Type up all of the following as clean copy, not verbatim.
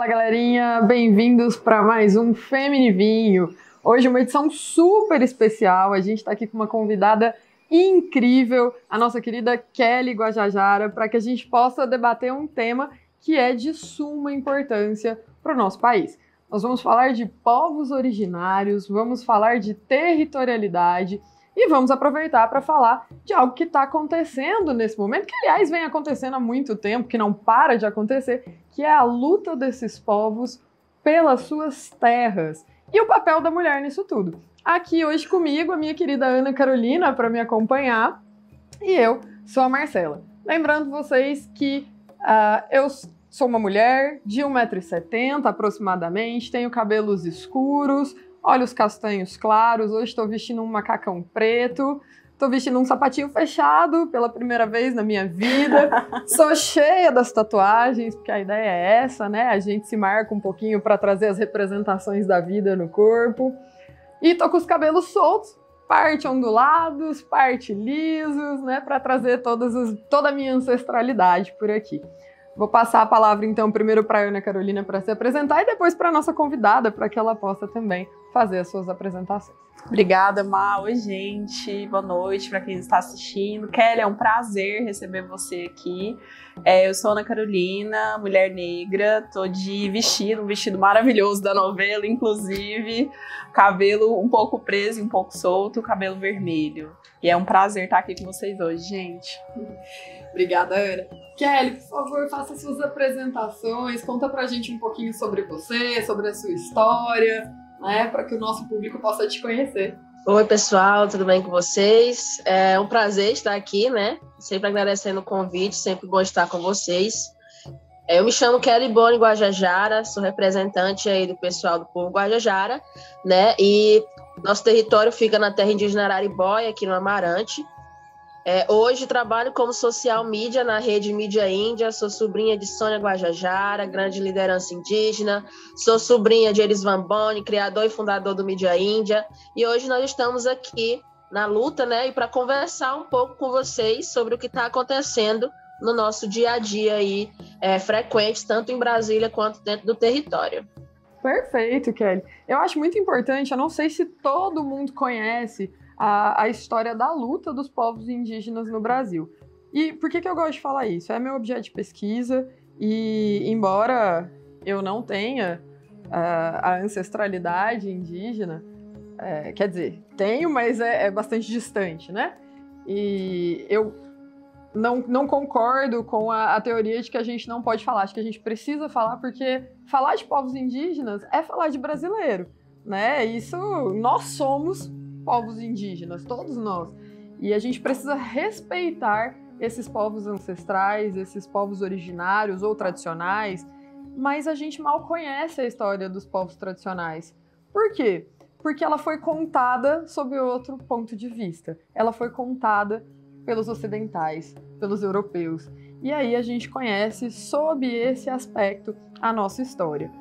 Fala galerinha, bem-vindos para mais um Feminivinho. Hoje uma edição super especial, a gente está aqui com uma convidada incrível, a nossa querida Kelly Guajajara, para que a gente possa debater um tema que é de suma importância para o nosso país. Nós vamos falar de povos originários, vamos falar de territorialidade e vamos aproveitar para falar de algo que está acontecendo nesse momento, que aliás vem acontecendo há muito tempo, que não para de acontecer, que é a luta desses povos pelas suas terras e o papel da mulher nisso tudo. Aqui hoje comigo a minha querida Ana Carolina para me acompanhar e eu sou a Marcela. Lembrando vocês que eu sou uma mulher de 1,70 m aproximadamente, tenho cabelos escuros, olhos castanhos claros, hoje estou vestindo um macacão preto, estou vestindo um sapatinho fechado pela primeira vez na minha vida, sou cheia das tatuagens, porque a ideia é essa, né? A gente se marca um pouquinho para trazer as representações da vida no corpo. E tô com os cabelos soltos, parte ondulados, parte lisos, né? Para trazer toda a minha ancestralidade por aqui. Vou passar a palavra, então, primeiro para a Ana Carolina para se apresentar e depois para a nossa convidada, para que ela possa também fazer as suas apresentações. Obrigada, Má. Oi, gente. Boa noite para quem está assistindo. Kelly, é um prazer receber você aqui. Eu sou Ana Carolina, mulher negra. Tô de vestido, um vestido maravilhoso da novela, inclusive. Cabelo um pouco preso e um pouco solto, cabelo vermelho. E é um prazer estar aqui com vocês hoje, gente. Obrigada, Ana. Kelly, por favor, faça suas apresentações, conta pra gente um pouquinho sobre você, sobre a sua história, né, para que o nosso público possa te conhecer. Oi, pessoal, tudo bem com vocês? É um prazer estar aqui, né? Sempre agradecendo o convite, sempre bom estar com vocês. Eu me chamo Kelly Boni Guajajara, sou representante aí do pessoal do povo Guajajara, né? E nosso território fica na terra indígena Araribóia, aqui no Amarante. Hoje trabalho como social media na rede Mídia Índia, sou sobrinha de Sônia Guajajara, grande liderança indígena, sou sobrinha de Elis Van Boni, criador e fundador do Mídia Índia, e hoje nós estamos aqui na luta, né, e para conversar um pouco com vocês sobre o que está acontecendo no nosso dia a dia aí, frequente, tanto em Brasília quanto dentro do território. Perfeito, Kelly. Eu acho muito importante, eu não sei se todo mundo conhece a história da luta dos povos indígenas no Brasil. E por que eu gosto de falar isso? É meu objeto de pesquisa e, embora eu não tenha a ancestralidade indígena, quer dizer, tenho, mas é bastante distante, né? E eu não concordo com a teoria de que a gente não pode falar. Acho que a gente precisa falar, porque falar de povos indígenas é falar de brasileiro, né? Isso, nós somos povos indígenas, todos nós. E a gente precisa respeitar esses povos ancestrais, esses povos originários ou tradicionais, mas a gente mal conhece a história dos povos tradicionais. Por quê? Porque ela foi contada sob outro ponto de vista. Ela foi contada pelos ocidentais, pelos europeus. E aí a gente conhece, sob esse aspecto, a nossa história.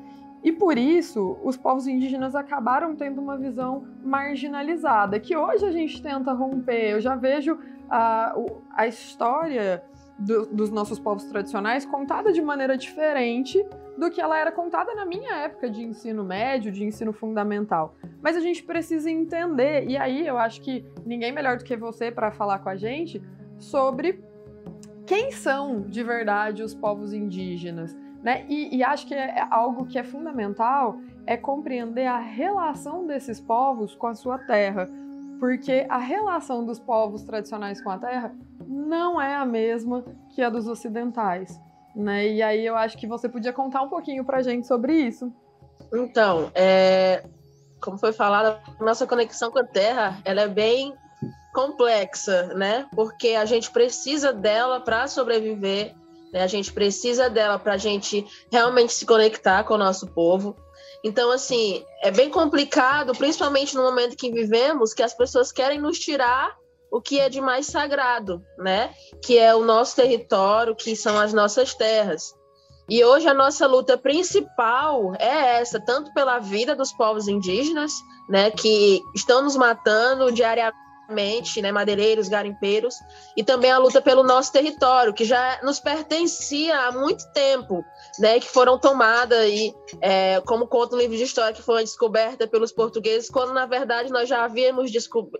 E por isso, os povos indígenas acabaram tendo uma visão marginalizada, que hoje a gente tenta romper. Eu já vejo a história dos nossos povos tradicionais contada de maneira diferente do que ela era contada na minha época de ensino médio, de ensino fundamental. Mas a gente precisa entender, e aí eu acho que ninguém melhor do que você para falar com a gente sobre quem são de verdade os povos indígenas. Né? E acho que algo que é fundamental é compreender a relação desses povos com a sua terra, porque a relação dos povos tradicionais com a terra não é a mesma que a dos ocidentais, né? E aí eu acho que você podia contar um pouquinho pra gente sobre isso. Então, como foi falado, a nossa conexão com a terra, ela é bem complexa, né? Porque a gente precisa dela para sobreviver. A gente precisa dela para a gente realmente se conectar com o nosso povo. Então, assim, é bem complicado, principalmente no momento que vivemos, que as pessoas querem nos tirar o que é de mais sagrado, né? Que é o nosso território, que são as nossas terras. E hoje a nossa luta principal é essa, tanto pela vida dos povos indígenas, né, que estão nos matando diariamente, né, madeireiros, garimpeiros, e também a luta pelo nosso território, que já nos pertencia há muito tempo, né, que foram tomadas, como conta o livro de história, que foi descoberta pelos portugueses, quando, na verdade, nós já havíamos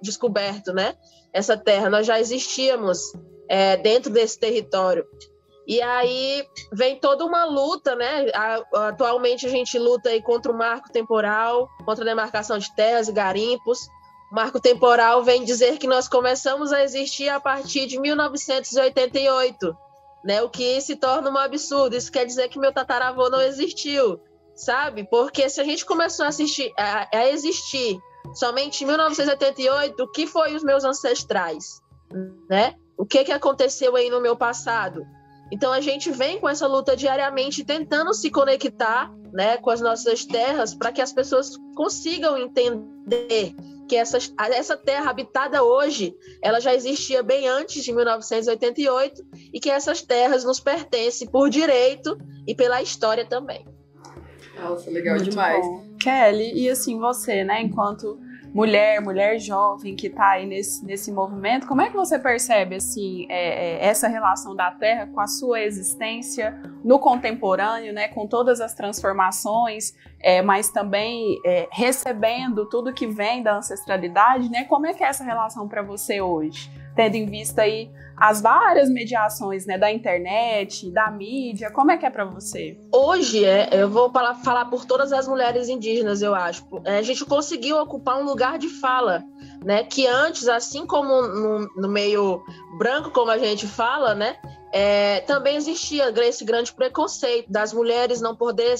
descoberto, né, essa terra, nós já existíamos dentro desse território. E aí vem toda uma luta, né? Atualmente a gente luta aí contra o marco temporal, contra a demarcação de terras e garimpos. O marco temporal vem dizer que nós começamos a existir a partir de 1988, né? O que se torna um absurdo. Isso quer dizer que meu tataravô não existiu, sabe? Porque se a gente começou a existir somente em 1988, o que foi os meus ancestrais, né? O que aconteceu aí no meu passado? Então, a gente vem com essa luta diariamente, tentando se conectar, né, com as nossas terras, para que as pessoas consigam entender que essa terra habitada hoje, ela já existia bem antes de 1988 e que essas terras nos pertencem por direito e pela história também. Nossa, legal Muito demais. Bom. Kelly, e assim, você, né, enquanto mulher jovem que está aí nesse movimento, como é que você percebe assim, essa relação da terra com a sua existência no contemporâneo, né, com todas as transformações, mas também recebendo tudo que vem da ancestralidade, né? Como é que é essa relação para você hoje? Tendo em vista aí as várias mediações, né, da internet, da mídia, como é que é para você? Hoje, eu vou falar por todas as mulheres indígenas, eu acho. A gente conseguiu ocupar um lugar de fala, né, que antes, assim como no meio branco, como a gente fala, né, também existia esse grande preconceito das mulheres não poder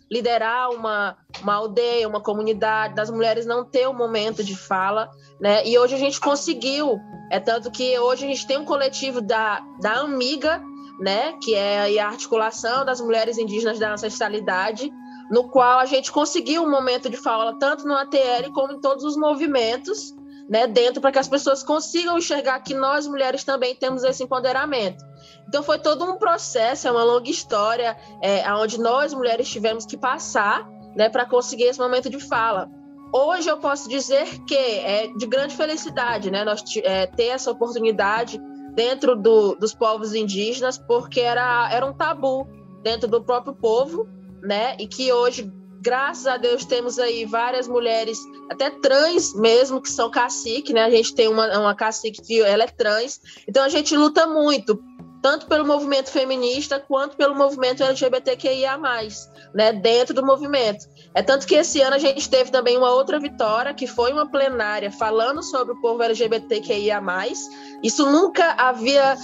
liderar uma aldeia, uma comunidade, das mulheres não ter um momento de fala, né? E hoje a gente conseguiu, tanto que hoje a gente tem um coletivo da Amiga, né, que é a articulação das mulheres indígenas da ancestralidade, no qual a gente conseguiu um momento de fala tanto no ATL como em todos os movimentos, né, dentro, para que as pessoas consigam enxergar que nós mulheres também temos esse empoderamento. Então foi todo um processo, uma longa história, onde nós mulheres tivemos que passar, né, para conseguir esse momento de fala. Hoje eu posso dizer que é de grande felicidade, né, nós ter essa oportunidade dentro dos povos indígenas, porque era um tabu dentro do próprio povo, né, e que hoje, graças a Deus, temos aí várias mulheres, até trans mesmo, que são cacique, né? A gente tem uma cacique que ela é trans. Então a gente luta muito, tanto pelo movimento feminista quanto pelo movimento LGBTQIA+, né? Dentro do movimento. Tanto que esse ano a gente teve também uma outra vitória, que foi uma plenária falando sobre o povo LGBTQIA+. Isso nunca havia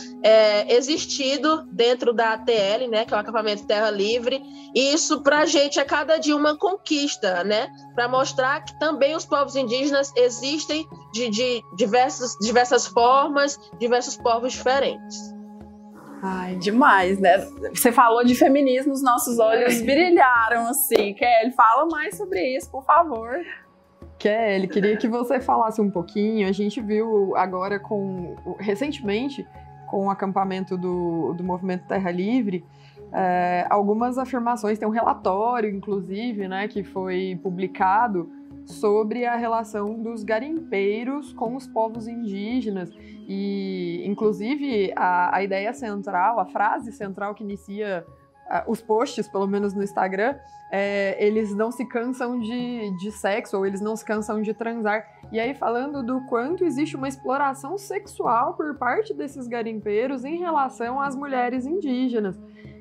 existido dentro da ATL, né? Que é o Acampamento Terra Livre. E isso, para a gente, é cada dia uma conquista, né? Para mostrar que também os povos indígenas existem de diversas formas, diversos povos diferentes. Ai, demais, né? Você falou de feminismo, os nossos olhos brilharam, assim. Kelly, fala mais sobre isso, por favor. Kelly, queria que você falasse um pouquinho. A gente viu agora, recentemente, com o acampamento do Movimento Terra Livre, algumas afirmações, tem um relatório, inclusive, né, que foi publicado sobre a relação dos garimpeiros com os povos indígenas e, inclusive, a ideia central, a frase central que inicia os posts, pelo menos no Instagram, eles não se cansam de sexo, ou eles não se cansam de transar. E aí falando do quanto existe uma exploração sexual por parte desses garimpeiros em relação às mulheres indígenas.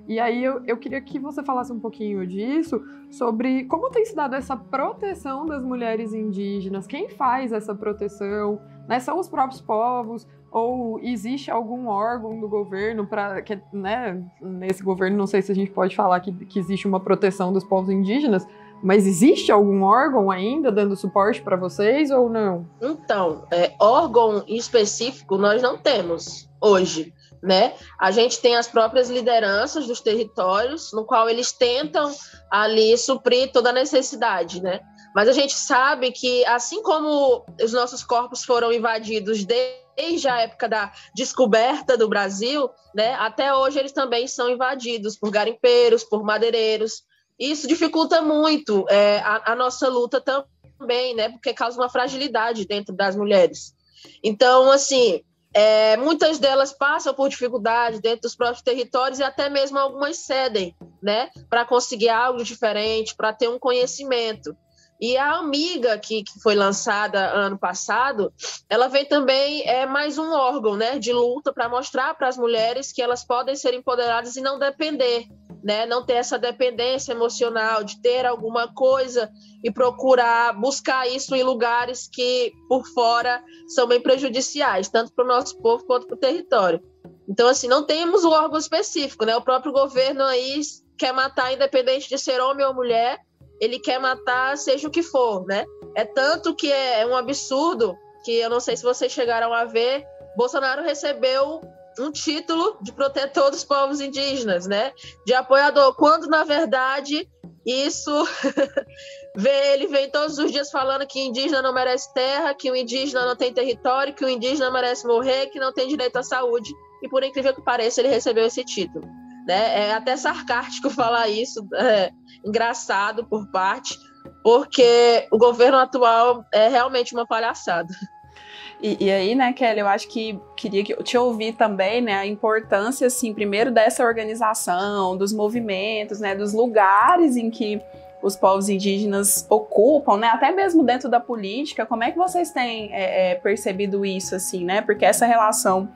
E aí eu queria que você falasse um pouquinho disso, sobre como tem se dado essa proteção das mulheres indígenas, quem faz essa proteção, né? São os próprios povos, ou existe algum órgão do governo né? Nesse governo, não sei se a gente pode falar que existe uma proteção dos povos indígenas, mas existe algum órgão ainda dando suporte para vocês ou não? Então, órgão específico nós não temos hoje, né? A gente tem as próprias lideranças dos territórios, no qual eles tentam ali suprir toda a necessidade, né? Mas a gente sabe que, assim como os nossos corpos foram invadidos desde a época da descoberta do Brasil, né, até hoje eles também são invadidos por garimpeiros, por madeireiros. Isso dificulta muito a nossa luta também, né, porque causa uma fragilidade dentro das mulheres. Então, assim, muitas delas passam por dificuldades dentro dos próprios territórios e até mesmo algumas cedem, né, para conseguir algo diferente, para ter um conhecimento. E a Amiga, que foi lançada ano passado, ela vem também mais um órgão, né, de luta para mostrar para as mulheres que elas podem ser empoderadas e não depender, né, não ter essa dependência emocional de ter alguma coisa e procurar buscar isso em lugares que, por fora, são bem prejudiciais, tanto para o nosso povo quanto para o território. Então, assim, não temos um órgão específico, né? O próprio governo aí quer matar, independente de ser homem ou mulher, ele quer matar seja o que for, né? É tanto que é um absurdo que eu não sei se vocês chegaram a ver, Bolsonaro recebeu um título de protetor dos povos indígenas, né? De apoiador, quando na verdade isso ele vem todos os dias falando que indígena não merece terra, que o indígena não tem território, que o indígena merece morrer, que não tem direito à saúde, e por incrível que pareça ele recebeu esse título, né? É até sarcástico falar isso, engraçado por parte, porque o governo atual é realmente uma palhaçada. E aí, né, Kelly, eu acho que queria te ouvir também, né, a importância, assim, primeiro dessa organização, dos movimentos, né, dos lugares em que os povos indígenas ocupam, né, até mesmo dentro da política. Como é que vocês têm percebido isso, assim, né, porque essa relação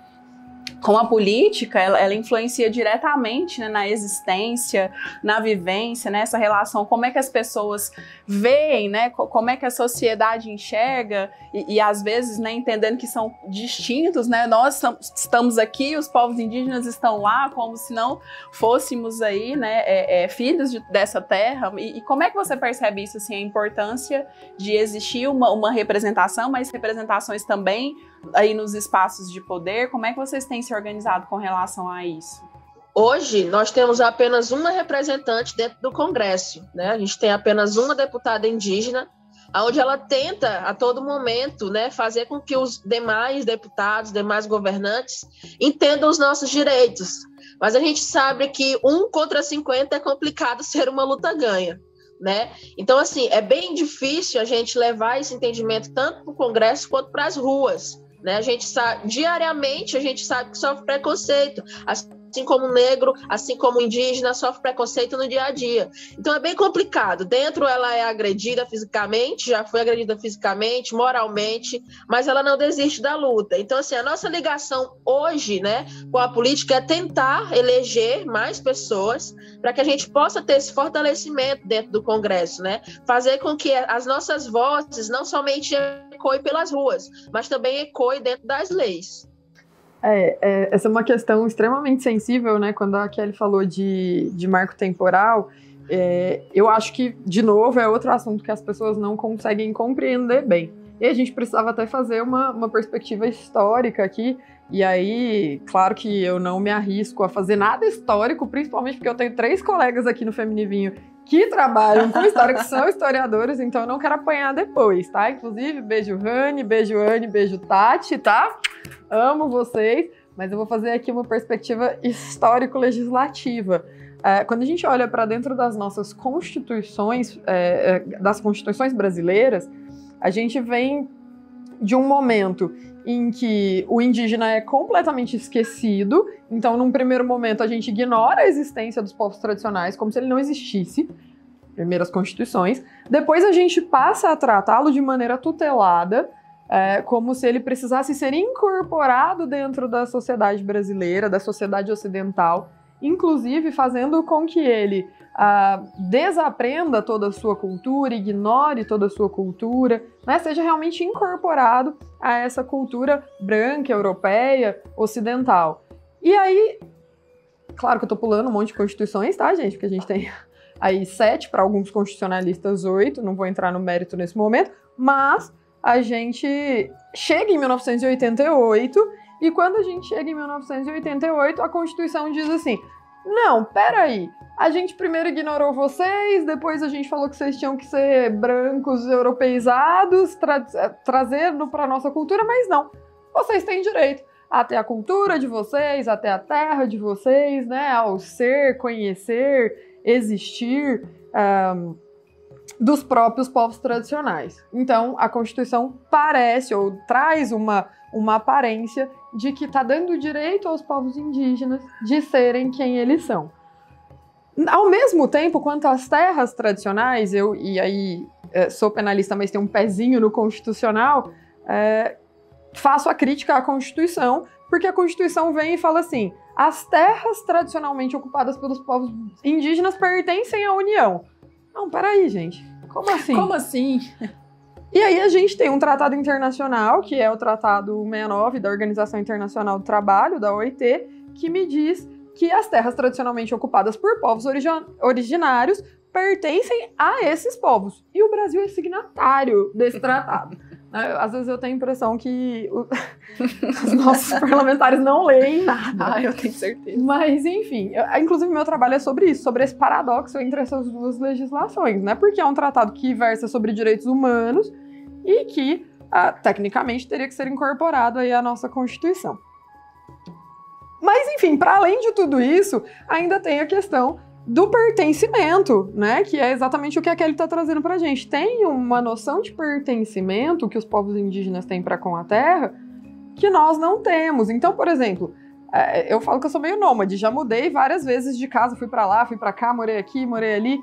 com a política, ela influencia diretamente, né, na existência, na vivência, né, essa relação, como é que as pessoas veem, né, como é que a sociedade enxerga, e às vezes, né, entendendo que são distintos, né, nós estamos aqui, os povos indígenas estão lá, como se não fôssemos aí, né, filhos dessa terra, e como é que você percebe isso, assim, a importância de existir uma representação, mas representações também aí nos espaços de poder? Como é que vocês têm se organizado com relação a isso? Hoje, nós temos apenas uma representante dentro do Congresso, né? A gente tem apenas uma deputada indígena, onde ela tenta, a todo momento, né, fazer com que os demais deputados, demais governantes, entendam os nossos direitos. Mas a gente sabe que 1 contra 50 é complicado ser uma luta ganha, né? Então, assim, é bem difícil a gente levar esse entendimento tanto para o Congresso quanto para as ruas, né? A gente sabe, diariamente, a gente sabe que sofre preconceito, assim como o negro, assim como o indígena, sofre preconceito no dia a dia. Então é bem complicado. Dentro ela é agredida fisicamente, já foi agredida fisicamente, moralmente, mas ela não desiste da luta. Então, assim, a nossa ligação hoje, né, com a política é tentar eleger mais pessoas para que a gente possa ter esse fortalecimento dentro do Congresso, né? Fazer com que as nossas vozes não somente ecoem pelas ruas, mas também ecoem dentro das leis. Essa é uma questão extremamente sensível, né? Quando a Kelly falou de marco temporal, eu acho que, de novo, é outro assunto que as pessoas não conseguem compreender bem. E a gente precisava até fazer uma perspectiva histórica aqui, e aí, claro que eu não me arrisco a fazer nada histórico, principalmente porque eu tenho 3 colegas aqui no Feminivinho que trabalham com história, que são historiadores, então eu não quero apanhar depois, tá? Inclusive, beijo Rani, beijo Anne, beijo Tati, tá? Amo vocês, mas eu vou fazer aqui uma perspectiva histórico-legislativa. Quando a gente olha para dentro das nossas constituições, das constituições brasileiras, a gente vem de um momento em que o indígena é completamente esquecido. Então, num primeiro momento, a gente ignora a existência dos povos tradicionais, como se ele não existisse, primeiras constituições. Depois, a gente passa a tratá-lo de maneira tutelada, como se ele precisasse ser incorporado dentro da sociedade brasileira, da sociedade ocidental, inclusive fazendo com que ele desaprenda toda a sua cultura, ignore toda a sua cultura, né, seja realmente incorporado a essa cultura branca, europeia, ocidental. E aí, claro que eu tô pulando um monte de constituições, tá, gente? Porque a gente tem aí 7, para alguns constitucionalistas 8, não vou entrar no mérito nesse momento, mas a gente chega em 1988, e quando a gente chega em 1988, a Constituição diz assim: não, peraí, a gente primeiro ignorou vocês, depois a gente falou que vocês tinham que ser brancos, europeizados, trazendo para a nossa cultura, mas não, vocês têm direito a ter a cultura de vocês, a ter a terra de vocês, né, ao ser, conhecer, existir, dos próprios povos tradicionais. Então, a Constituição parece ou traz uma aparência de que está dando direito aos povos indígenas de serem quem eles são. Ao mesmo tempo, quanto às terras tradicionais, sou penalista, mas tenho um pezinho no constitucional, faço a crítica à Constituição, porque a Constituição vem e fala assim: as terras tradicionalmente ocupadas pelos povos indígenas pertencem à União. Não, peraí, gente. Como assim? Como assim? E aí a gente tem um tratado internacional, que é o Tratado 69 da Organização Internacional do Trabalho, da OIT, que me diz que as terras tradicionalmente ocupadas por povos originários pertencem a esses povos. E o Brasil é signatário desse tratado. Às vezes eu tenho a impressão que os nossos parlamentares não leem nada. Eu tenho certeza. Mas, enfim, inclusive meu trabalho é sobre isso, sobre esse paradoxo entre essas duas legislações, né? Porque é um tratado que versa sobre direitos humanos e que, tecnicamente, teria que ser incorporado aí à nossa Constituição. Mas, enfim, para além de tudo isso, ainda tem a questão do pertencimento, né? Que é exatamente o que a Kelly está trazendo para a gente. Tem uma noção de pertencimento que os povos indígenas têm para com a terra que nós não temos. Então, por exemplo, eu falo que eu sou meio nômade, já mudei várias vezes de casa, fui para lá, fui para cá, morei aqui, morei ali.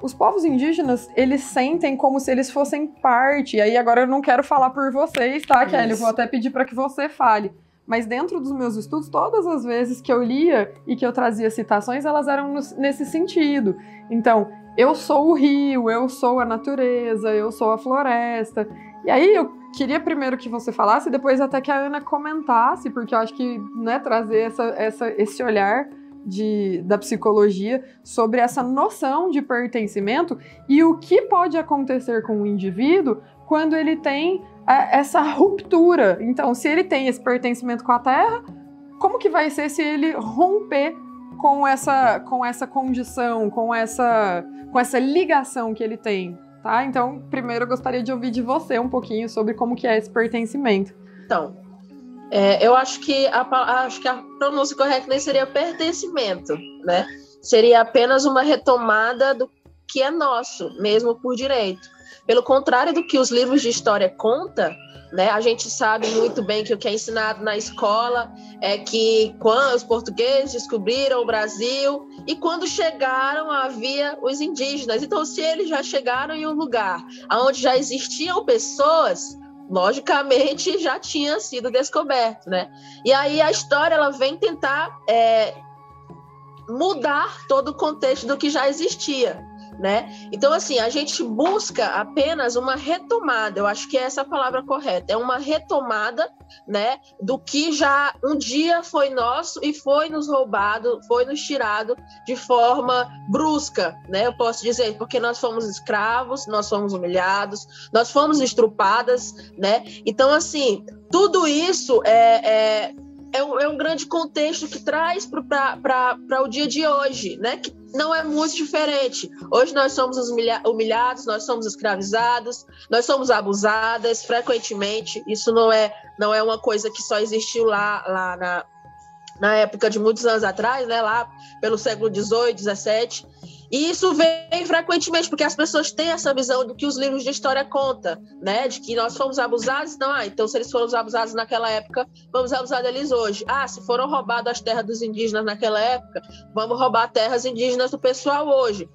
Os povos indígenas, eles sentem como se eles fossem parte. E aí agora eu não quero falar por vocês, tá, Kelly? Eu vou até pedir para que você fale. Mas dentro dos meus estudos, todas as vezes que eu lia e que eu trazia citações, elas eram nesse sentido. Então, eu sou o rio, eu sou a natureza, eu sou a floresta. E aí eu queria primeiro que você falasse, depois até que a Ana comentasse, porque eu acho que, né, trazer esse olhar da psicologia sobre essa noção de pertencimento e o que pode acontecer com o indivíduo quando ele tem essa ruptura. Então, se ele tem esse pertencimento com a terra, como que vai ser se ele romper com essa condição, com essa ligação que ele tem, tá? Então, primeiro eu gostaria de ouvir de você um pouquinho sobre como que é esse pertencimento. Então, eu acho que a pronúncia correta nem seria pertencimento, né? Seria apenas uma retomada do que é nosso, mesmo por direito. Pelo contrário do que os livros de história contam, né, a gente sabe muito bem que o que é ensinado na escola é que quando os portugueses descobriram o Brasil e quando chegaram havia os indígenas. Então, se eles já chegaram em um lugar onde já existiam pessoas, logicamente já tinha sido descoberto, né? E aí a história ela vem tentar mudar todo o contexto do que já existia, né? Então, assim, a gente busca apenas uma retomada, eu acho que é essa a palavra correta, é uma retomada, né, do que já um dia foi nosso e foi nos roubado, foi nos tirado de forma brusca, né? Eu posso dizer, porque nós fomos escravos, nós fomos humilhados, nós fomos estrupadas, né? Então, assim, tudo isso é um grande contexto que traz para o dia de hoje, né? Que não é muito diferente. Hoje nós somos humilhados, nós somos escravizados, nós somos abusadas frequentemente. Isso não é uma coisa que só existiu lá na época de muitos anos atrás, né? Lá pelo século XVIII, XVII. E isso vem frequentemente porque as pessoas têm essa visão do que os livros de história contam, né? De que nós fomos abusados, então se eles foram abusados naquela época, vamos abusar deles hoje. Se foram roubadas as terras dos indígenas naquela época, vamos roubar terras indígenas do pessoal hoje.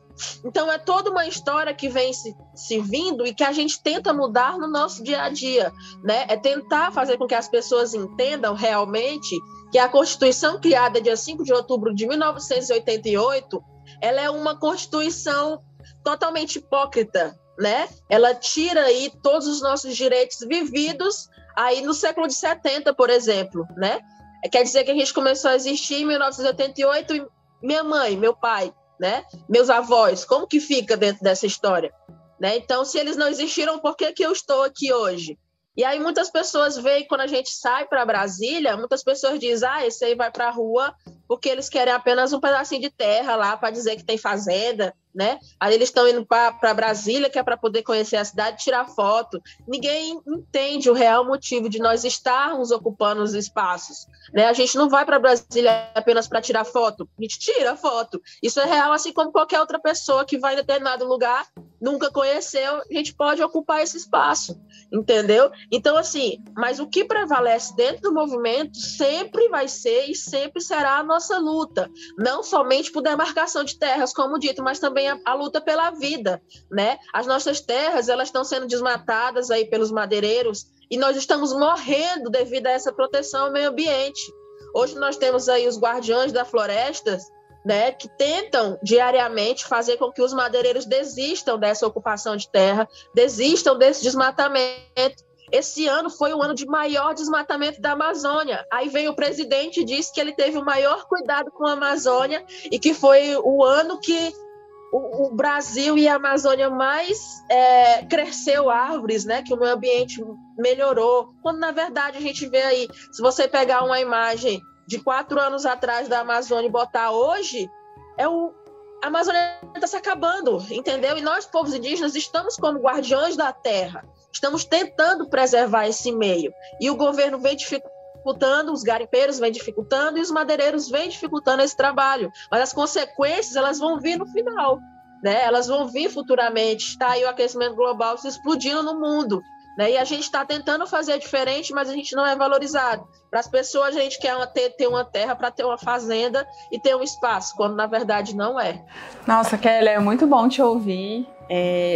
Então é toda uma história que vem se vindo e que a gente tenta mudar no nosso dia a dia, né? É tentar fazer com que as pessoas entendam realmente que a Constituição criada dia 5 de outubro de 1988, ela é uma Constituição totalmente hipócrita, né? Ela tira aí todos os nossos direitos vividos aí no século de 70, por exemplo, né? Quer dizer que a gente começou a existir em 1988 e minha mãe, meu pai, né? Meus avós, como que fica dentro dessa história? Né? Então, se eles não existiram, por que eu estou aqui hoje? E aí muitas pessoas veem, quando a gente sai para Brasília, muitas pessoas dizem, esse aí vai para a rua porque eles querem apenas um pedacinho de terra lá para dizer que tem fazenda, né? Aí eles estão indo para Brasília, que é para poder conhecer a cidade, tirar foto. Ninguém entende o real motivo de nós estarmos ocupando os espaços, né? A gente não vai para Brasília apenas para tirar foto, a gente tira foto. Isso é real, assim como qualquer outra pessoa que vai em determinado lugar nunca conheceu, a gente pode ocupar esse espaço, entendeu? Então, assim, mas o que prevalece dentro do movimento sempre vai ser e sempre será a nossa luta, não somente por demarcação de terras, como dito, mas também a luta pela vida, né? As nossas terras, elas estão sendo desmatadas aí pelos madeireiros e nós estamos morrendo devido a essa proteção ao meio ambiente. Hoje nós temos aí os guardiões da floresta, né, que tentam diariamente fazer com que os madeireiros desistam dessa ocupação de terra, desistam desse desmatamento. Esse ano foi o ano de maior desmatamento da Amazônia. Aí vem o presidente e diz que ele teve o maior cuidado com a Amazônia e que foi o ano que o Brasil e a Amazônia mais cresceu árvores, né, que o meio ambiente melhorou. Quando, na verdade, a gente vê aí, se você pegar uma imagem de 4 anos atrás da Amazônia e botar hoje, a Amazônia está se acabando, entendeu? E nós, povos indígenas, estamos como guardiões da terra, estamos tentando preservar esse meio. E o governo vem dificultando, os garimpeiros vêm dificultando e os madeireiros vêm dificultando esse trabalho. Mas as consequências, elas vão vir no final, né? Elas vão vir futuramente. Está aí o aquecimento global se explodindo no mundo, né? E a gente está tentando fazer diferente, mas a gente não é valorizado. Para as pessoas, a gente quer ter uma terra para ter uma fazenda e ter um espaço, quando na verdade não é. Nossa, Kelly, é muito bom te ouvir.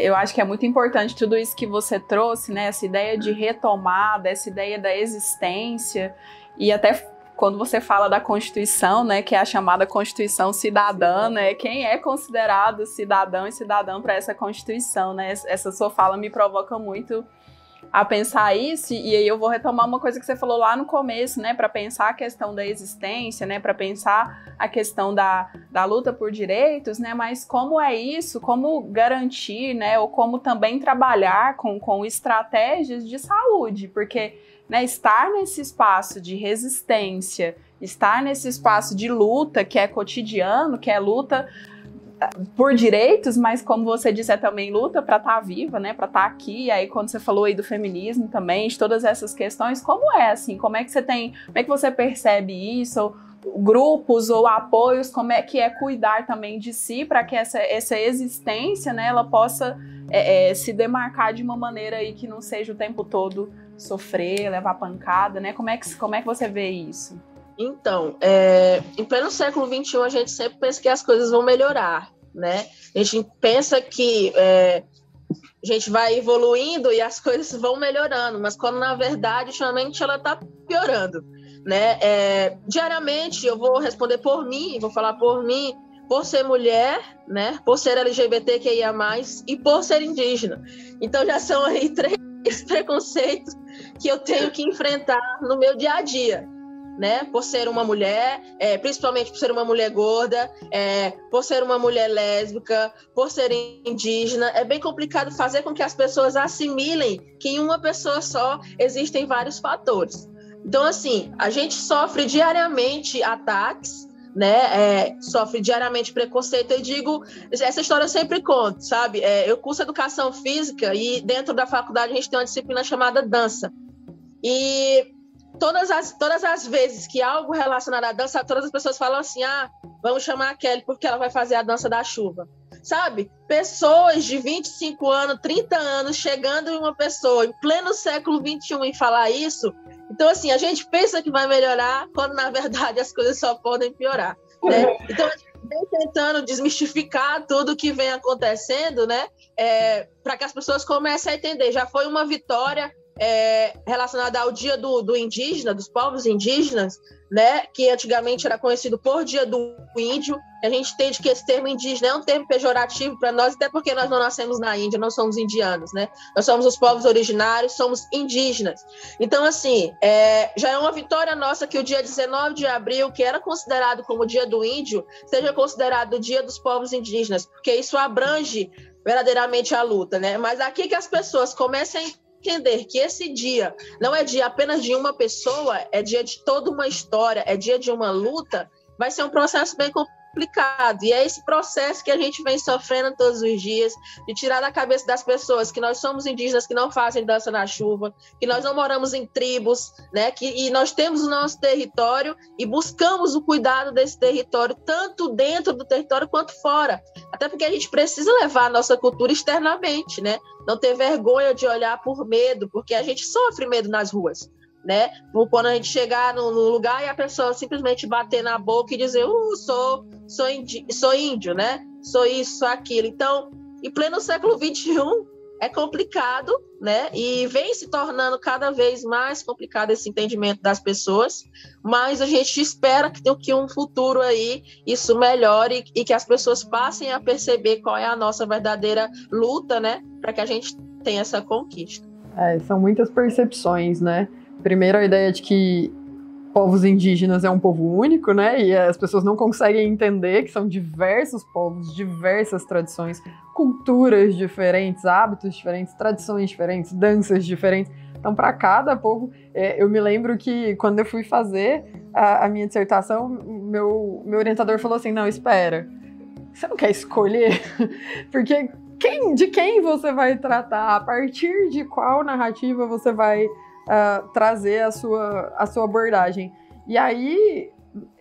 Eu acho que é muito importante tudo isso que você trouxe, né? Essa ideia de retomada, essa ideia da existência, e até quando você fala da Constituição, né, que é a chamada Constituição Cidadã, né? Quem é considerado cidadão e cidadã para essa Constituição, né? Essa sua fala me provoca muito a pensar isso, e aí eu vou retomar uma coisa que você falou lá no começo, né, para pensar a questão da existência, né, para pensar a questão da luta por direitos, né, mas como é isso, como garantir, né, ou como também trabalhar com estratégias de saúde, porque, né, estar nesse espaço de resistência, estar nesse espaço de luta que é cotidiano, que é luta por direitos, mas como você disse, é também luta para estar viva, né, para estar aqui. E aí quando você falou aí do feminismo também, de todas essas questões, como é assim? Como é que você percebe isso? Ou grupos ou apoios, como é que é cuidar também de si para que essa existência, né, ela possa se demarcar de uma maneira aí que não seja o tempo todo sofrer, levar pancada, né? Como é que você vê isso? Então, em pleno século XXI, a gente sempre pensa que as coisas vão melhorar, né? A gente pensa que a gente vai evoluindo e as coisas vão melhorando, mas quando, na verdade, ultimamente ela está piorando, né? Diariamente, eu vou responder por mim, vou falar por mim, por ser mulher, né? Por ser LGBTQIA+, e por ser indígena. Então, já são aí 3 preconceitos que eu tenho que enfrentar no meu dia a dia, né? Por ser uma mulher, principalmente por ser uma mulher gorda, por ser uma mulher lésbica, por ser indígena. É bem complicado fazer com que as pessoas assimilem que em uma pessoa só existem vários fatores. Então, assim, a gente sofre diariamente ataques, né? Sofre diariamente preconceito. Eu digo, essa história eu sempre conto, sabe? Eu curso educação física e dentro da faculdade a gente tem uma disciplina chamada dança. E todas as vezes que algo relacionado à dança, todas as pessoas falam assim, vamos chamar a Kelly porque ela vai fazer a dança da chuva. Sabe? Pessoas de 25 anos, 30 anos, chegando em uma pessoa em pleno século XXI e falar isso. Então, assim, a gente pensa que vai melhorar, quando, na verdade, as coisas só podem piorar, né? Então, a gente vem tentando desmistificar tudo que vem acontecendo, né? Para que as pessoas comecem a entender. Já foi uma vitória relacionada ao dia do indígena, dos povos indígenas, né, que antigamente era conhecido por Dia do Índio. A gente entende que esse termo indígena é um termo pejorativo para nós, até porque nós não nascemos na Índia, nós somos indianos, né? Nós somos os povos originários, somos indígenas. Então, assim, já é uma vitória nossa que o dia 19 de abril, que era considerado como o Dia do Índio, seja considerado o Dia dos Povos Indígenas, porque isso abrange verdadeiramente a luta, né? Mas aqui que as pessoas comecem a entender que esse dia não é dia apenas de uma pessoa, é dia de toda uma história, é dia de uma luta, vai ser um processo bem complicado. E é esse processo que a gente vem sofrendo todos os dias, de tirar da cabeça das pessoas que nós somos indígenas que não fazem dança na chuva, que nós não moramos em tribos, né? E nós temos o nosso território e buscamos o cuidado desse território, tanto dentro do território quanto fora. Até porque a gente precisa levar a nossa cultura externamente, né? Não ter vergonha de olhar por medo, porque a gente sofre medo nas ruas, né? Quando a gente chegar no lugar e a pessoa simplesmente bater na boca e dizer sou índio, né? Sou isso, sou aquilo. Então, em pleno século XXI, é complicado, né? E vem se tornando cada vez mais complicado esse entendimento das pessoas, mas a gente espera que um futuro aí isso melhore e que as pessoas passem a perceber qual é a nossa verdadeira luta, né? Para que a gente tenha essa conquista. São muitas percepções, né? Primeiro, a ideia de que povos indígenas é um povo único, né? E as pessoas não conseguem entender que são diversos povos, diversas tradições, culturas diferentes, hábitos diferentes, tradições diferentes, danças diferentes. Então, para cada povo, eu me lembro que quando eu fui fazer a minha dissertação, meu orientador falou assim, não, espera, você não quer escolher? Porque de quem você vai tratar? A partir de qual narrativa você vai trazer a sua abordagem. E aí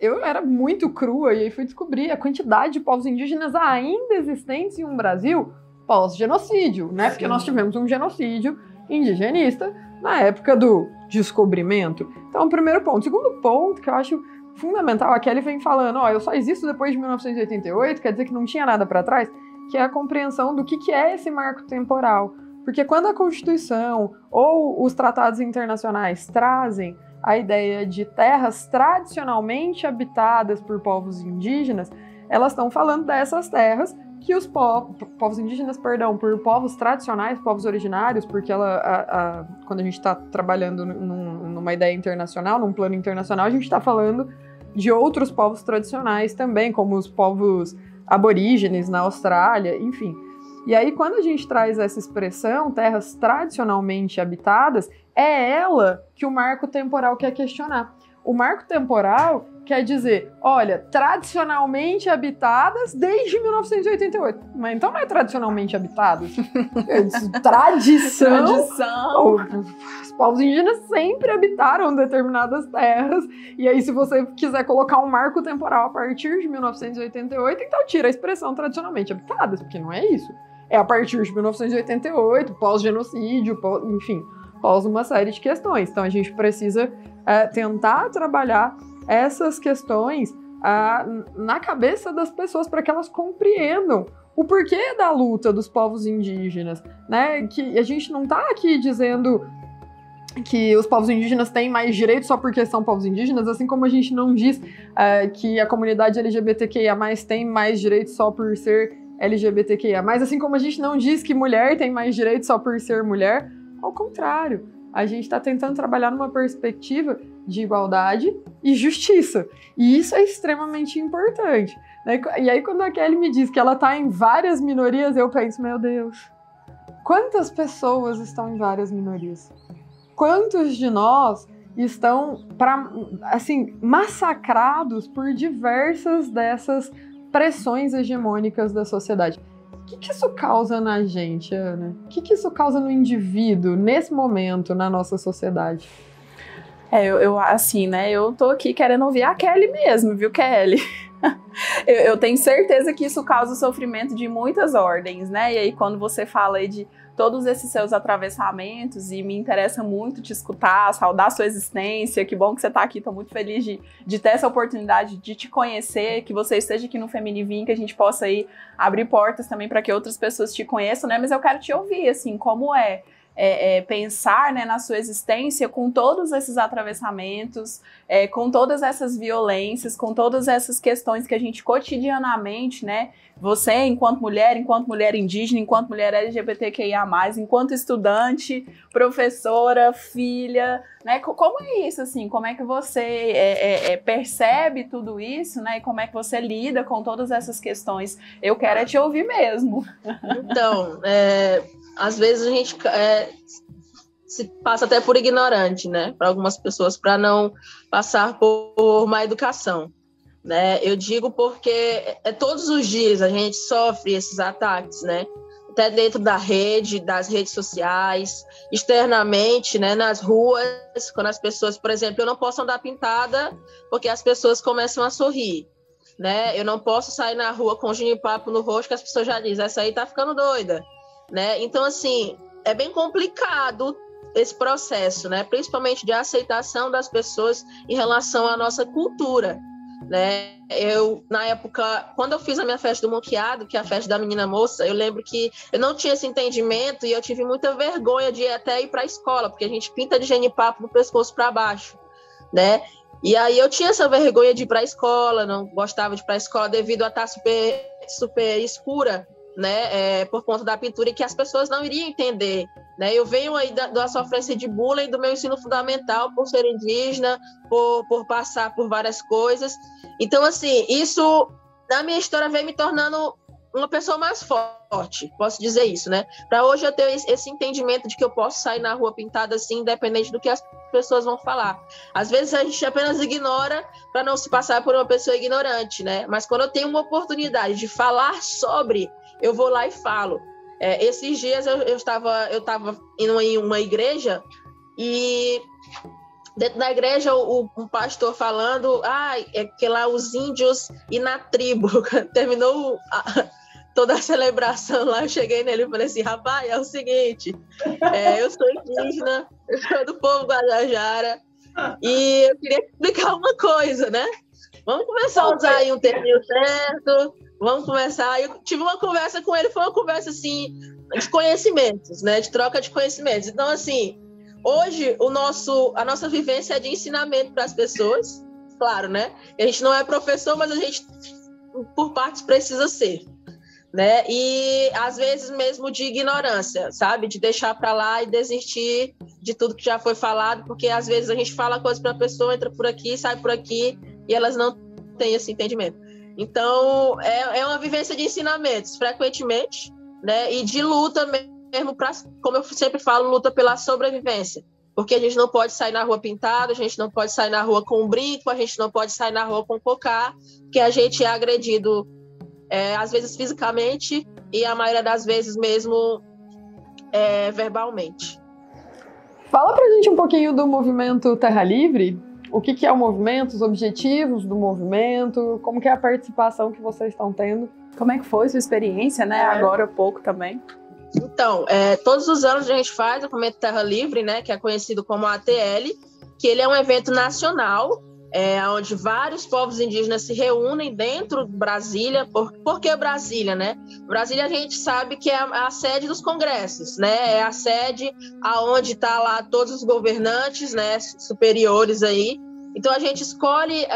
eu era muito crua e aí fui descobrir a quantidade de povos indígenas ainda existentes em um Brasil pós-genocídio, né? Porque nós tivemos um genocídio indigenista na época do descobrimento. Então, primeiro ponto. Segundo ponto, que eu acho fundamental, a Kelly vem falando, eu só existo depois de 1988, quer dizer que não tinha nada para trás, que é a compreensão do que é esse marco temporal. Porque quando a Constituição ou os tratados internacionais trazem a ideia de terras tradicionalmente habitadas por povos indígenas, elas estão falando dessas terras que os povos indígenas, por povos tradicionais, povos originários, porque quando a gente está trabalhando numa ideia internacional, num plano internacional, a gente está falando de outros povos tradicionais também, como os povos aborígenes na Austrália, enfim. E aí, quando a gente traz essa expressão, terras tradicionalmente habitadas, é ela que o marco temporal quer questionar. O marco temporal quer dizer, olha, tradicionalmente habitadas desde 1988. Mas então não é tradicionalmente habitadas? Tradição. Os povos indígenas sempre habitaram determinadas terras. E aí, se você quiser colocar um marco temporal a partir de 1988, então tira a expressão tradicionalmente habitadas, porque não é isso. É a partir de 1988, pós-genocídio, enfim, pós uma série de questões. Então, a gente precisa tentar trabalhar essas questões na cabeça das pessoas para que elas compreendam o porquê da luta dos povos indígenas, né? Que a gente não está aqui dizendo que os povos indígenas têm mais direitos só porque são povos indígenas, assim como a gente não diz que a comunidade LGBTQIA+, tem mais direitos só por ser LGBTQIA+, assim como a gente não diz que mulher tem mais direitos só por ser mulher. Ao contrário, a gente está tentando trabalhar numa perspectiva de igualdade e justiça. E isso é extremamente importante, né? E aí, quando a Kelly me diz que ela está em várias minorias, eu penso, meu Deus, quantas pessoas estão em várias minorias? Quantos de nós estão, massacrados por diversas dessas pressões hegemônicas da sociedade? O que isso causa na gente, Ana? O que isso causa no indivíduo, nesse momento, na nossa sociedade? Eu tô aqui querendo ouvir a Kelly mesmo, viu, Kelly? eu tenho certeza que isso causa sofrimento de muitas ordens, né? E aí, quando você fala aí de todos esses seus atravessamentos, e me interessa muito te escutar, saudar a sua existência, que bom que você está aqui, estou muito feliz de ter essa oportunidade de te conhecer, que você esteja aqui no Feminivim, que a gente possa aí abrir portas também para que outras pessoas te conheçam, né? Mas eu quero te ouvir, assim, como pensar, né, na sua existência com todos esses atravessamentos, com todas essas violências, com todas essas questões que a gente cotidianamente, né, você enquanto mulher indígena, enquanto mulher LGBTQIA+, enquanto estudante, professora, filha, né, como é isso, assim, como é que você percebe tudo isso, né, e como é que você lida com todas essas questões? Eu quero te ouvir mesmo. Então, às vezes a gente se passa até por ignorante, né? Para algumas pessoas, para não passar por má educação. né? Eu digo porque todos os dias a gente sofre esses ataques, né? Até dentro das redes sociais, externamente, né? Nas ruas, quando as pessoas, por exemplo, eu não posso andar pintada porque as pessoas começam a sorrir, né? Eu não posso sair na rua com genipapo no rosto que as pessoas já dizem, essa aí tá ficando doida, né? Então, assim, é bem complicado esse processo, né? Principalmente de aceitação das pessoas em relação à nossa cultura, né? Eu, na época, quando eu fiz a minha festa do Monqueado, que é a festa da menina moça, eu lembro que eu não tinha esse entendimento e eu tive muita vergonha de até ir para a escola, porque a gente pinta de genipapo do pescoço para baixo, né? E aí eu tinha essa vergonha de ir para a escola, não gostava de ir para a escola devido a estar super escura, né? Por conta da pintura e que as pessoas não iriam entender, né? Eu venho aí da sofrência de bullying do meu ensino fundamental por ser indígena, por passar por várias coisas. Então, assim, isso na minha história vem me tornando uma pessoa mais forte, posso dizer isso, né? Para hoje eu ter esse entendimento de que eu posso sair na rua pintada assim, independente do que as pessoas vão falar. Às vezes a gente apenas ignora para não se passar por uma pessoa ignorante, né? Mas quando eu tenho uma oportunidade de falar sobre, eu vou lá e falo. Esses dias eu estava indo em uma igreja e dentro da igreja um pastor falando que lá os índios e na tribo. Terminou toda a celebração lá, eu cheguei nele e falei assim, rapaz, é o seguinte, eu sou indígena, eu sou do povo Guajajara e eu queria explicar uma coisa, né? Vamos começar a usar aí um termo certo, vamos começar. Eu tive uma conversa com ele, foi uma conversa assim, de conhecimentos, né? De troca de conhecimentos. Então, assim, hoje a nossa vivência é de ensinamento para as pessoas, claro, né? A gente não é professor, mas a gente, por partes, precisa ser, né? E às vezes mesmo de ignorância, sabe? De deixar para lá e desistir de tudo que já foi falado, porque às vezes a gente fala coisas para a pessoa, entra por aqui, sai por aqui, e elas não têm esse entendimento. Então, é uma vivência de ensinamentos, frequentemente, né? E de luta mesmo, como eu sempre falo, luta pela sobrevivência. Porque a gente não pode sair na rua pintado, a gente não pode sair na rua com um brinco, a gente não pode sair na rua com cocá, porque a gente é agredido, às vezes fisicamente, e a maioria das vezes mesmo verbalmente. Fala pra gente um pouquinho do movimento Terra Livre. O que é o movimento, os objetivos do movimento, como que é a participação que vocês estão tendo? Como é que foi sua experiência, né? Agora há pouco também. Então, todos os anos a gente faz o movimento Terra Livre, né? Que é conhecido como ATL, que ele é um evento nacional, onde vários povos indígenas se reúnem dentro de Brasília. Por que Brasília, né? Brasília a gente sabe que é a sede dos congressos, né? É a sede aonde está lá todos os governantes, né? Superiores aí. Então a gente escolhe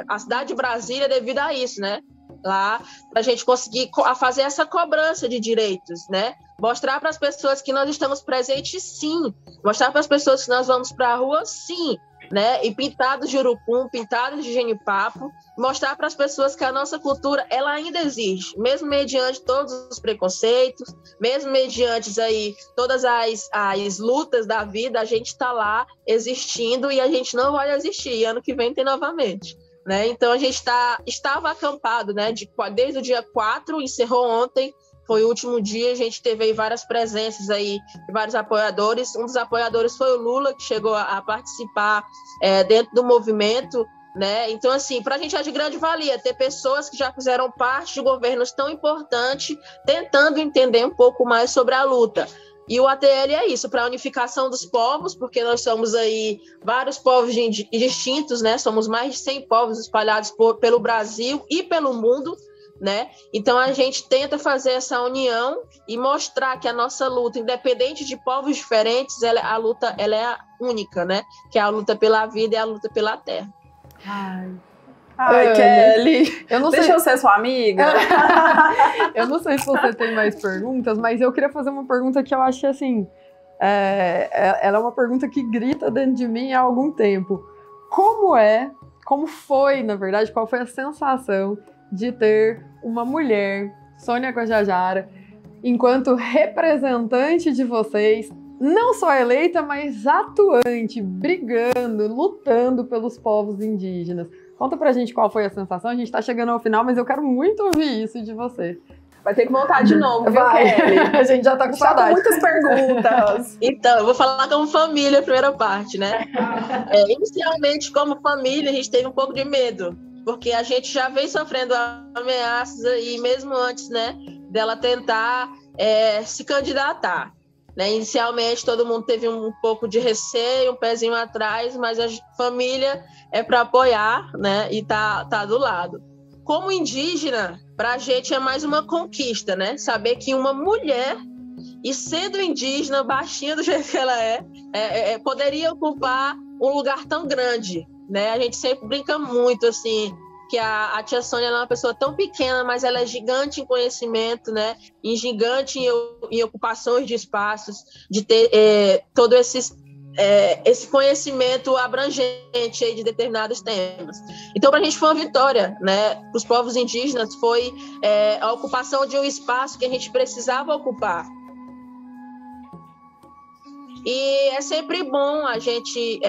a cidade de Brasília devido a isso, né? Lá para a gente conseguir fazer essa cobrança de direitos, né? Mostrar para as pessoas que nós estamos presentes, sim. Mostrar para as pessoas que nós vamos para a rua, sim. Né? E pintados de urucum, pintados de genipapo, mostrar para as pessoas que a nossa cultura ela ainda existe, mesmo mediante todos os preconceitos, mesmo mediante aí todas as lutas da vida, a gente está lá existindo e a gente não vai existir, e ano que vem tem novamente. Né? Então a gente estava acampado, né? Desde o dia 4, encerrou ontem, foi o último dia, a gente teve aí várias presenças aí, vários apoiadores. Um dos apoiadores foi o Lula, que chegou a participar dentro do movimento, né? Então, assim, para a gente é de grande valia ter pessoas que já fizeram parte de governos tão importantes, tentando entender um pouco mais sobre a luta. E o ATL é isso, para a unificação dos povos, porque nós somos aí vários povos distintos, né? Somos mais de 100 povos espalhados pelo Brasil e pelo mundo, né? Então a gente tenta fazer essa união e mostrar que a nossa luta, independente de povos diferentes, a luta ela é única, né? Que é a luta pela vida e a luta pela terra. Ai, Kelly, Deixa eu ser sua amiga. Eu não sei se você tem mais perguntas, mas eu queria fazer uma pergunta que eu acho que, assim, ela é uma pergunta que grita dentro de mim há algum tempo. Como foi, na verdade, qual foi a sensação de ter uma mulher, Sônia Guajajara, enquanto representante de vocês, não só eleita, mas atuante, brigando, lutando pelos povos indígenas? Conta pra gente qual foi a sensação. A gente tá chegando ao final, mas eu quero muito ouvir isso de você. Vai ter que voltar de novo, viu, Vai. Kelly? A gente já tá com saudade. Muitas perguntas. Então, eu vou falar como família, a primeira parte, né? Inicialmente, como família, a gente teve um pouco de medo, porque a gente já vem sofrendo ameaças aí, mesmo antes, né, dela tentar se candidatar. Né? Inicialmente, todo mundo teve um pouco de receio, um pezinho atrás, mas a família é para apoiar, né, e tá do lado. Como indígena, para a gente é mais uma conquista, né? Saber que uma mulher, e sendo indígena, baixinha do jeito que ela poderia ocupar um lugar tão grande, né? A gente sempre brinca muito, assim, que a tia Sônia é uma pessoa tão pequena, mas ela é gigante em conhecimento, né? E gigante em ocupações de espaços, de ter todo esse conhecimento abrangente aí de determinados temas. Então, para a gente foi uma vitória, né? Para os povos indígenas foi a ocupação de um espaço que a gente precisava ocupar. E é sempre bom a gente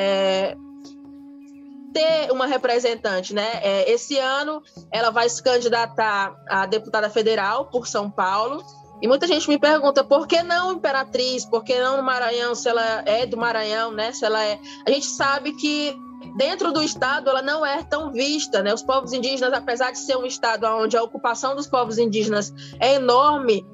ter uma representante, né? Esse ano ela vai se candidatar a deputada federal por São Paulo. E muita gente me pergunta por que não Imperatriz, por que não no Maranhão, se ela é do Maranhão, né? Se ela é. A gente sabe que dentro do estado ela não é tão vista, né? Os povos indígenas, apesar de ser um estado onde a ocupação dos povos indígenas é enorme,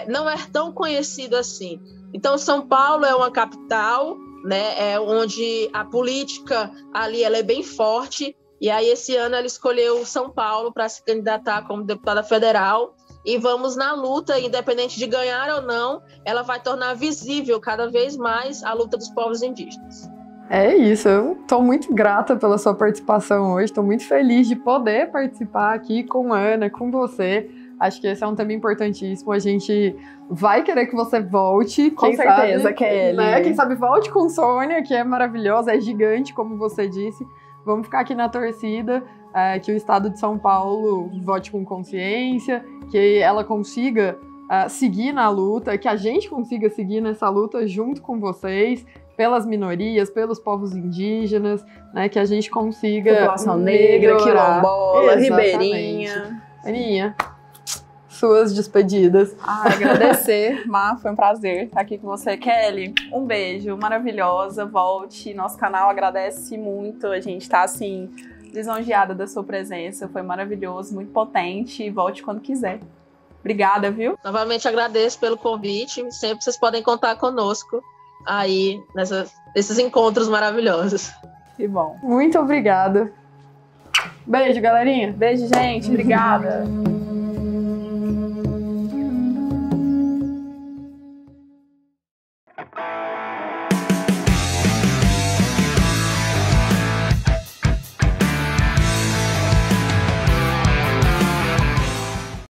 não é tão conhecido assim. Então, São Paulo é uma capital, né? Onde a política ali ela é bem forte. E aí esse ano ela escolheu São Paulo para se candidatar como deputada federal. E vamos na luta, independente de ganhar ou não, ela vai tornar visível cada vez mais a luta dos povos indígenas. É isso, eu estou muito grata pela sua participação hoje, estou muito feliz de poder participar aqui com a Ana, com você. Acho que esse é um tema importantíssimo, a gente vai querer que você volte. Com certeza, Kelly. Né? Quem sabe volte com Sônia, que é maravilhosa, é gigante, como você disse. Vamos ficar aqui na torcida, que o estado de São Paulo vote com consciência, que ela consiga seguir na luta, que a gente consiga seguir nessa luta junto com vocês, pelas minorias, pelos povos indígenas, né, que a gente consiga... População negra, quilombola, Exatamente. Ribeirinha. Aninha, suas despedidas. Agradecer, Má, foi um prazer estar aqui com você. Kelly, um beijo, maravilhosa, volte. Nosso canal agradece muito, a gente tá assim, lisonjeada da sua presença, foi maravilhoso, muito potente, volte quando quiser. Obrigada, viu? Novamente agradeço pelo convite, sempre vocês podem contar conosco aí nesses encontros maravilhosos. Que bom. Muito obrigada. Beijo, galerinha. Beijo, gente. Obrigada.